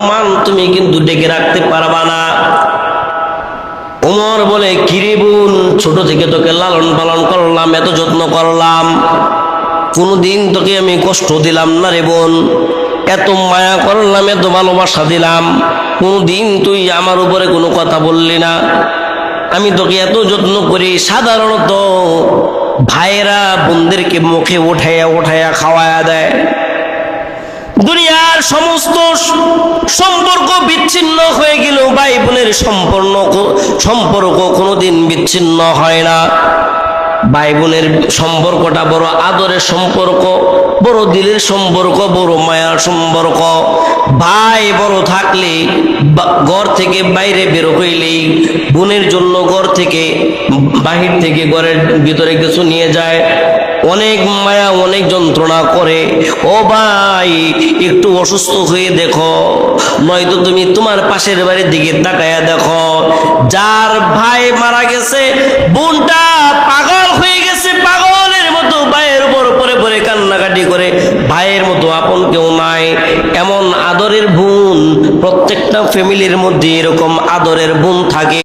মান তুমি কিন্তু ডেকে রাখতে পারবা না। ওমর বলে, কিরে বোন, ছোট থেকে তোকে লালন পালন করলাম, এত যত্ন করলাম, কোনদিন তোকে আমি কষ্ট দিলাম না রে বোন, এত মায়া করলাম, এত ভালোবাসা দিলাম, কোনদিন তুই আমার উপরে কোনো কথা বললি না। আমি তোকে এত যত্ন করি, সাধারণত ভাইয়েরা বোনদেরকে মুখে উঠাইয়া উঠাইয়া খাওয়ায়া দেয়। দুনিয়ার সমস্ত সম্পর্ক বিচ্ছিন্ন হয়ে গেল, ভাই বোনের সম্পর্ক কোনোদিন বিচ্ছিন্ন হয় না। ভাই বোনের সম্পর্কটা বড় আদরের সম্পর্ক, বড় দিলের সম্পর্ক, বড় মায়ার সম্পর্ক। ভাই বড় থাকলে, ঘর থেকে বাইরে বের হইলেই বোনের জন্য ঘর থেকে বাহির থেকে ঘরের ভিতরে কিছু নিয়ে যায়, অনেক মায়া, অনেক যন্ত্রণা করে। ও ভাই, একটু অসুস্থ হয়ে দেখো, নয়তো তুমি তোমার পাশের বাড়ির দিকে তাকায়া দেখো, যার ভাই মারা গেছে, বোনটা পাগল হয়ে গেছে, পাগলের মতো ভাইয়ের উপর পরে পরে কান্নাকাটি করে, ভাইয়ের মতো আপন কেউ নাই। এমন আদরের বোন, প্রত্যেকটা ফ্যামিলির মধ্যে এরকম আদরের বোন থাকে।